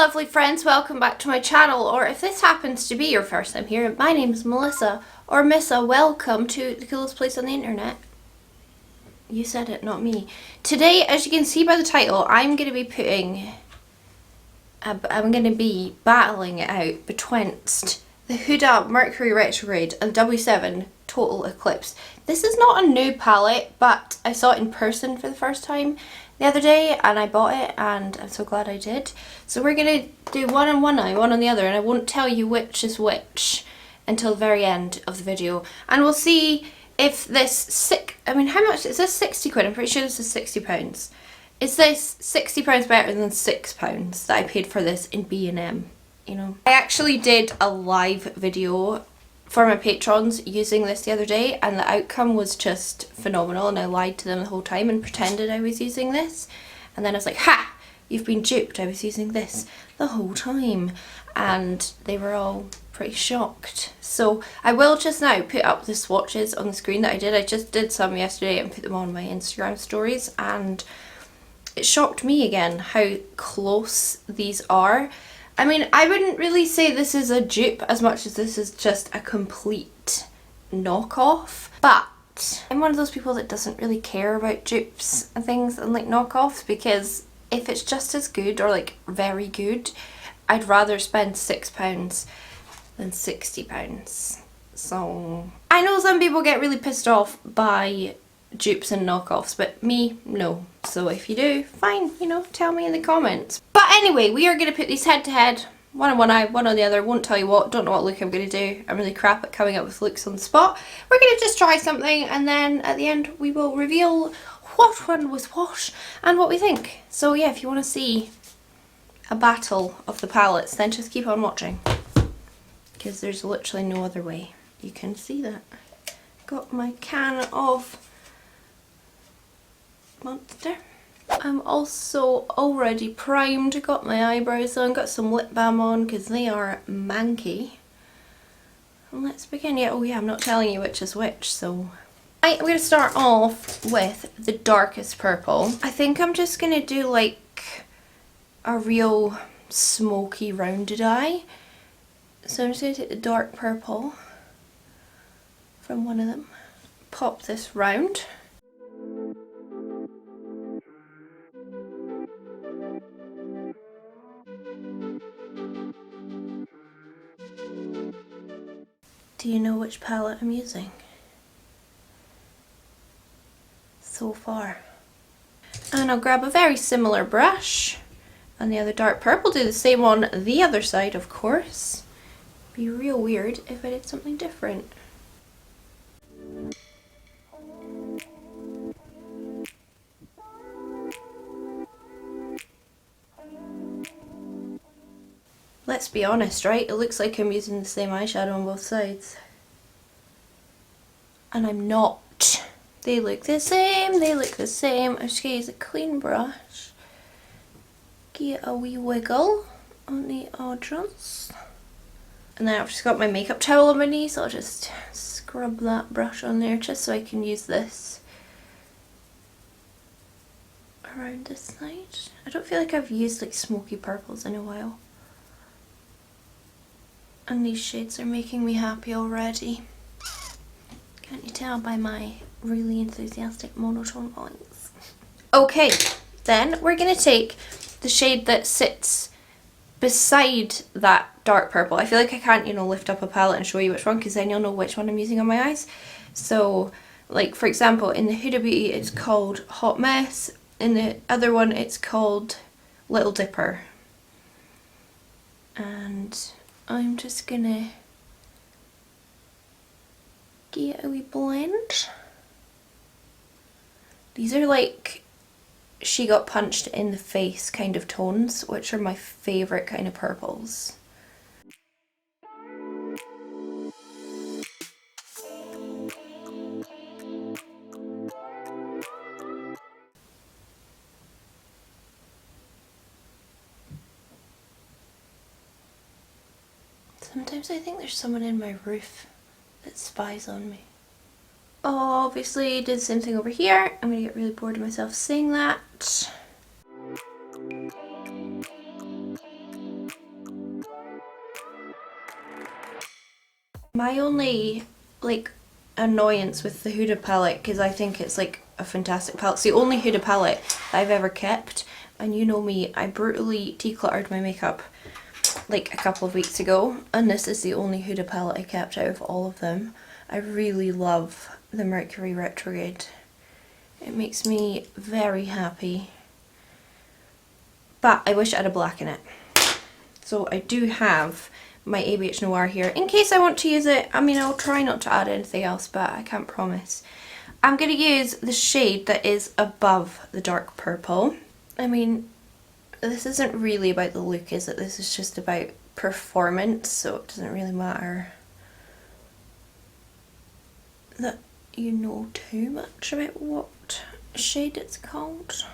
lovely friends, welcome back to my channel, or if this happens to be your first time here, my name is Melissa, or Missa. Welcome to the coolest place on the internet. You said it, not me. Today, as you can see by the title, I'm going to be battling it out betwixt the Huda Mercury Retrograde and W7 Total Eclipse. This is not a new palette, but I saw it in person for the first time the other day and I bought it, and I'm so glad I did. So we're going to do one on one eye, one on the other, and I won't tell you which is which until the very end of the video. And we'll see if this how much is this? 60 quid. I'm pretty sure this is £60. Is this £60 better than £6 that I paid for this in B&M? You know, I actually did a live video for my patrons using this the other day, and the outcome was just phenomenal, and I lied to them the whole time and pretended I was using this, and then I was like, ha! You've been duped, I was using this the whole time, and they were all pretty shocked. So I will just now put up the swatches on the screen that I did. I just did some yesterday and put them on my Instagram stories, and it shocked me again how close these are. I mean, I wouldn't really say this is a dupe as much as this is just a complete knockoff, but I'm one of those people that doesn't really care about dupes and things and like knockoffs, because if it's just as good or like very good, I'd rather spend £6 than £60. So I know some people get really pissed off by dupes and knockoffs, but me, no. So if you do, fine, you know, tell me in the comments. But anyway, we are going to put these head to head, one on one eye, one on the other. Won't tell you what, don't know what look I'm going to do. I'm really crap at coming up with looks on the spot. We're going to just try something, and then at the end we will reveal what one was what and what we think. So yeah, if you want to see a battle of the palettes, then just keep on watching, because there's literally no other way. You can see that. Got my can of Monster. I'm also already primed, got my eyebrows on, got some lip balm on because they are manky. And let's begin. Yeah, oh yeah, I'm not telling you which is which, so I'm going to start off with the darkest purple. I think I'm just going to do like a real smoky rounded eye. So I'm just going to take the dark purple from one of them, pop this round. Do you know which palette I'm using so far? And I'll grab a very similar brush and the other dark purple, do the same on the other side, of course. Be real weird if I did something different. Let's be honest, right? It looks like I'm using the same eyeshadow on both sides. And I'm not. They look the same, they look the same. I'm just going to use a clean brush. Get a wee wiggle on the edges. And then I've just got my makeup towel on my knee, so I'll just scrub that brush on there just so I can use this around this side. I don't feel like I've used like smoky purples in a while. And these shades are making me happy already. Can't you tell by my really enthusiastic monotone voice? Okay, then we're going to take the shade that sits beside that dark purple. I feel like I can't, you know, lift up a palette and show you which one, because then you'll know which one I'm using on my eyes. So, like for example, in the Huda Beauty it's called Hot Mess. In the other one it's called Little Dipper. And I'm just gonna get a wee blend. These are like she got punched in the face kind of tones, which are my favourite kind of purples. Sometimes I think there's someone in my roof that spies on me. Oh, obviously did the same thing over here. I'm gonna get really bored of myself saying that. My only like annoyance with the Huda palette, because I think it's like a fantastic palette, it's the only Huda palette I've ever kept, and you know me, I brutally decluttered my makeup like a couple of weeks ago, and this is the only Huda palette I kept out of all of them. I really love the Mercury Retrograde. It makes me very happy, but I wish it had a black in it. So I do have my ABH Noir here in case I want to use it. I mean, I'll try not to add anything else, but I can't promise. I'm going to use the shade that is above the dark purple. I mean, this isn't really about the look, is it? This is just about performance, so it doesn't really matter that you know too much about what shade it's called.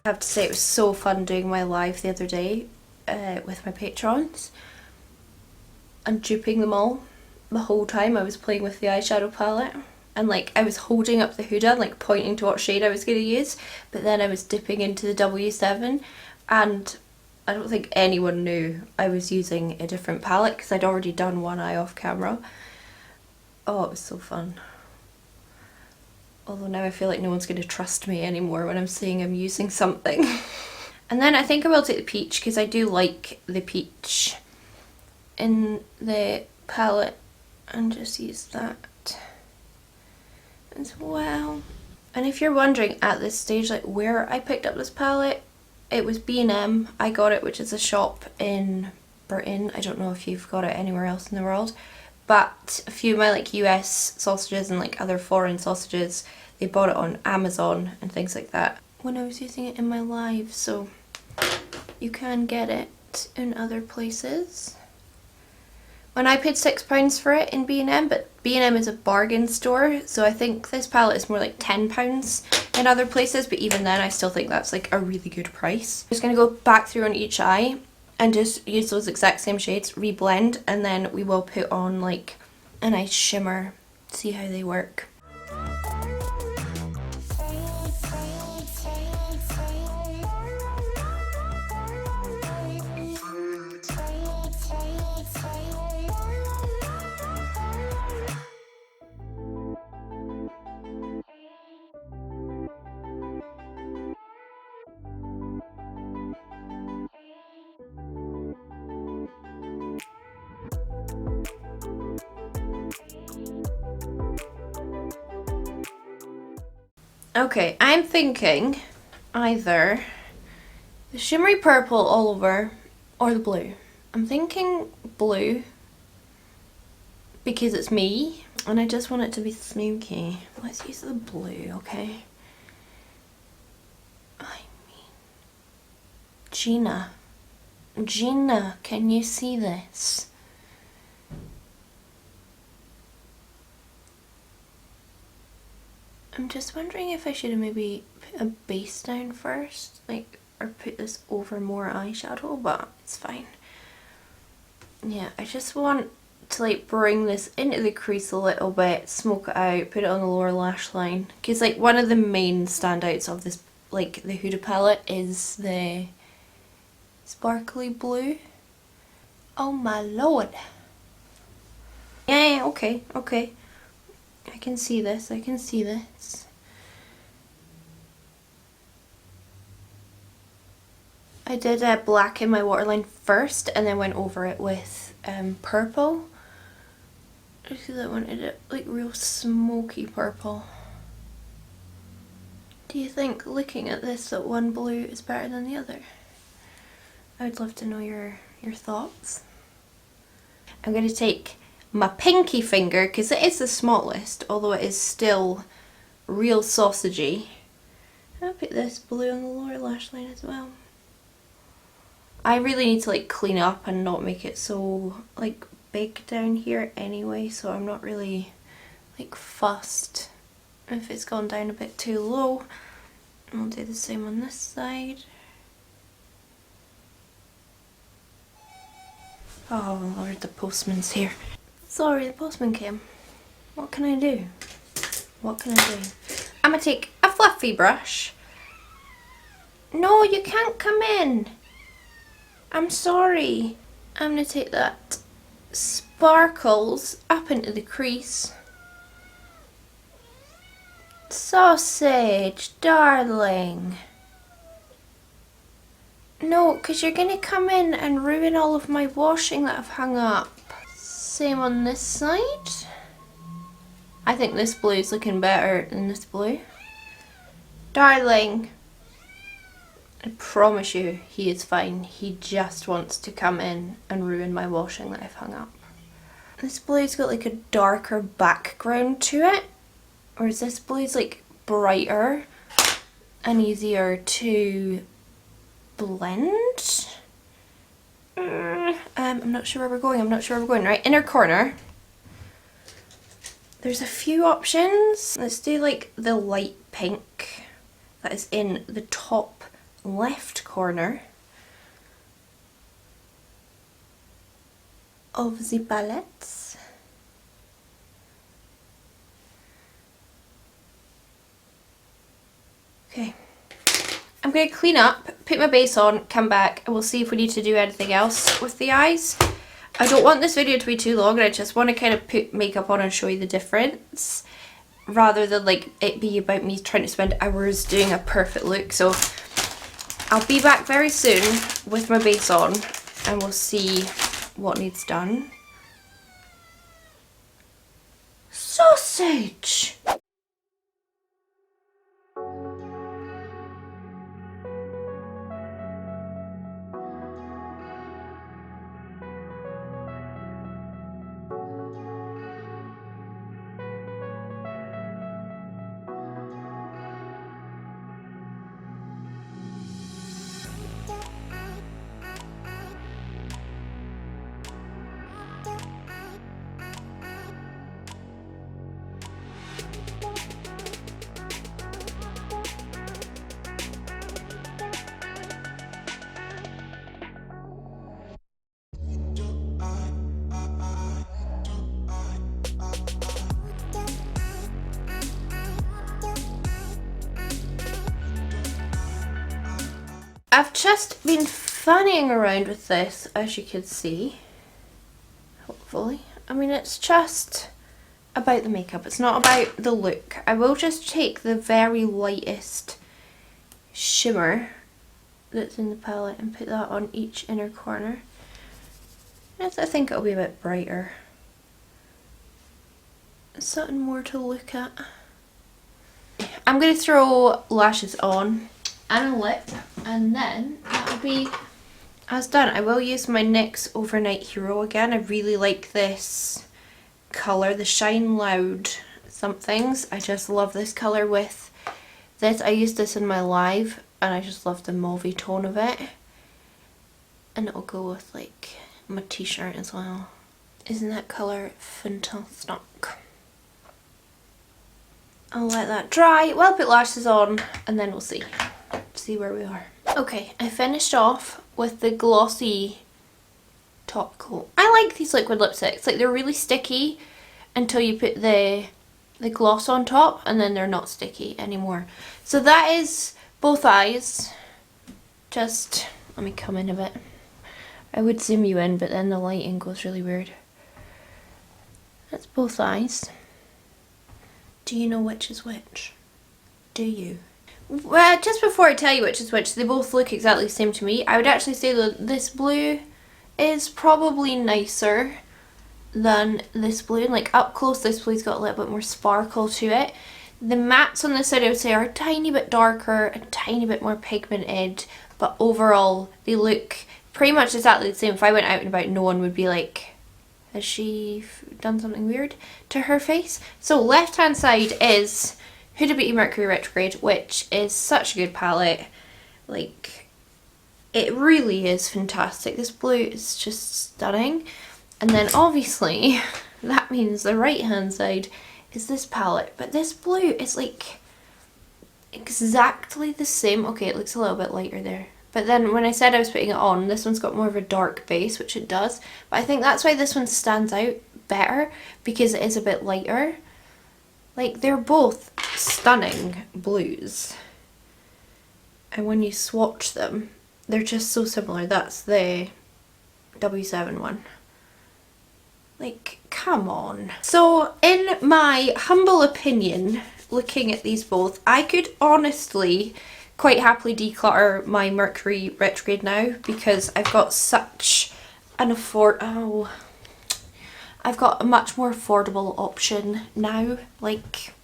I have to say, it was so fun doing my live the other day with my patrons and duping them all. The whole time I was playing with the eyeshadow palette, and like I was holding up the Huda and like pointing to what shade I was going to use, but then I was dipping into the W7, and I don't think anyone knew I was using a different palette because I'd already done one eye off camera. Oh, it was so fun. Although now I feel like no one's going to trust me anymore when I'm saying I'm using something. And then I think I will take the peach, because I do like the peach in the palette, and just use that as well. And if you're wondering at this stage like where I picked up this palette, it was B&M. I got it, which is a shop in Britain. I don't know if you've got it anywhere else in the world. But a few of my like US sausages and like other foreign sausages, they bought it on Amazon and things like that when I was using it in my live, so you can get it in other places. When I paid £6 for it in B&M, but B&M is a bargain store, so I think this palette is more like £10 in other places, but even then I still think that's like a really good price. I'm just going to go back through on each eye and just use those exact same shades, reblend, and then we will put on like a nice shimmer, see how they work. Okay, I'm thinking either the shimmery purple all over or the blue. I'm thinking blue because it's me and I just want it to be smoky. Let's use the blue, okay? I mean, Gina, can you see this? I'm just wondering if I should have maybe put a base down first, like, or put this over more eyeshadow, but it's fine. Yeah, I just want to like bring this into the crease a little bit, smoke it out, put it on the lower lash line, because like one of the main standouts of this, like the Huda palette, is the sparkly blue. Oh my lord. Yeah, okay. I can see this, I did black in my waterline first and then went over it with purple. Because I wanted it like real smoky purple. Do you think, looking at this, that one blue is better than the other? I would love to know your thoughts. I'm going to take my pinky finger, because it is the smallest, although it is still real sausagey. I'll put this blue on the lower lash line as well. I really need to like clean up and not make it so like big down here anyway, so I'm not really like fussed if it's gone down a bit too low. I'll do the same on this side. Oh Lord, the postman's here. Sorry, the postman came. What can I do? I'm gonna take a fluffy brush. No, you can't come in. I'm sorry. I'm going to take that sparkles up into the crease. Sausage, darling. No, because you're going to come in and ruin all of my washing that I've hung up. Same on this side. I think this blue is looking better than this blue. Darling. I promise you he is fine. He just wants to come in and ruin my washing that I've hung up. This blue's got like a darker background to it. Whereas this blue's like brighter and easier to blend. I'm not sure where we're going. Right, inner corner. There's a few options. Let's do like the light pink that is in the top left corner of the palette. Okay. I'm going to clean up, put my base on, come back, and we'll see if we need to do anything else with the eyes. I don't want this video to be too long, I just want to kind of put makeup on and show you the difference, rather than like it be about me trying to spend hours doing a perfect look. So I'll be back very soon with my base on, and we'll see what needs done. Sausage! I've just been fanning around with this, as you can see, hopefully. I mean, it's just about the makeup, it's not about the look. I will just take the very lightest shimmer that's in the palette and put that on each inner corner. I think it'll be a bit brighter. Something more to look at. I'm going to throw lashes on and a lip, and then that'll be as done. I will use my NYX Overnight Hero again. I really like this colour, the Shine Loud somethings. I just love this colour with this. I used this in my live and I just love the mauvey tone of it, and it'll go with like my t-shirt as well. Isn't that colour fantastic? I'll let that dry, well, put lashes on, and then we'll see where we are. Okay, I finished off with the glossy top coat. I like these liquid lipsticks, like they're really sticky until you put the gloss on top, and then they're not sticky anymore. So that is both eyes. Just let me come in a bit. I would zoom you in, but then the lighting goes really weird. That's both eyes. Do you know which is which? Do you? Well, just before I tell you which is which, they both look exactly the same to me. I would actually say that this blue is probably nicer than this blue. And like up close, this blue's got a little bit more sparkle to it. The mattes on this side, I would say, are a tiny bit darker, a tiny bit more pigmented, but overall they look pretty much exactly the same. If I went out and about, no one would be like, has she done something weird to her face? So left hand side is Huda Mercury Retrograde, which is such a good palette. Like, it really is fantastic. This blue is just stunning. And then obviously that means the right hand side is this palette, but this blue is like exactly the same. Okay, it looks a little bit lighter there, but then when I said I was putting it on, this one's got more of a dark base, which it does, but I think that's why this one stands out better, because it is a bit lighter. Like, they're both stunning blues. And when you swatch them, they're just so similar. That's the W7 one. Like, come on. So, in my humble opinion, looking at these both, I could honestly quite happily declutter my Mercury Retrograde now, because I've got such an I've got a much more affordable option now. Like,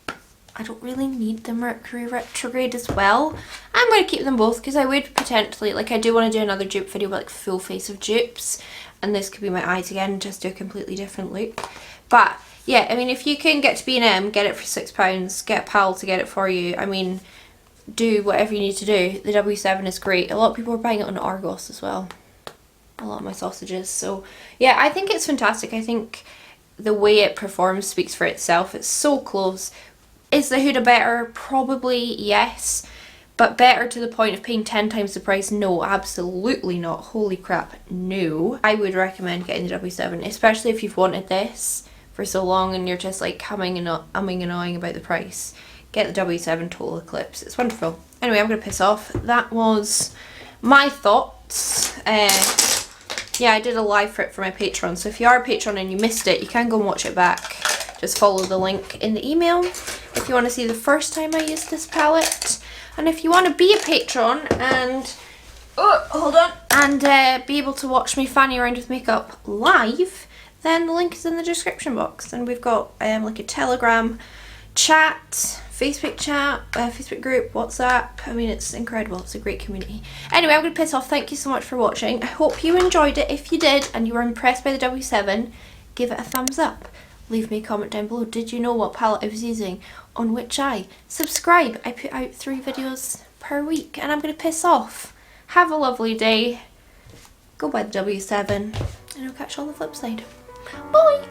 I don't really need the Mercury Retrograde as well. I'm going to keep them both because I would potentially, like, I do want to do another dupe video, but like full face of dupes, and this could be my eyes again, just do a completely different look. But yeah, I mean, if you can get to B&M, get it for £6, get a pal to get it for you. I mean, do whatever you need to do. The W7 is great. A lot of people are buying it on Argos as well. A lot of my sausages. So yeah, I think it's fantastic. I think the way it performs speaks for itself. It's so close. Is the Huda better? Probably yes. But better to the point of paying 10 times the price? No, absolutely not. Holy crap, no. I would recommend getting the W7, especially if you've wanted this for so long and you're just like umming and ahhing about the price. Get the W7 Total Eclipse. It's wonderful. Anyway, I'm going to piss off. That was my thoughts. Yeah, I did a live for it for my Patreon. So if you are a patron and you missed it, you can go and watch it back. Just follow the link in the email if you want to see the first time I used this palette. And if you want to be a patron and be able to watch me fanny around with makeup live, then the link is in the description box. And we've got like a Telegram chat, Facebook chat, Facebook group, WhatsApp. I mean, it's incredible. It's a great community. Anyway, I'm going to piss off. Thank you so much for watching. I hope you enjoyed it. If you did and you were impressed by the W7, give it a thumbs up. Leave me a comment down below. Did you know what palette I was using on which eye? Subscribe. I put out 3 videos per week and I'm going to piss off. Have a lovely day. Go buy the W7 and I'll catch you on the flip side. Bye!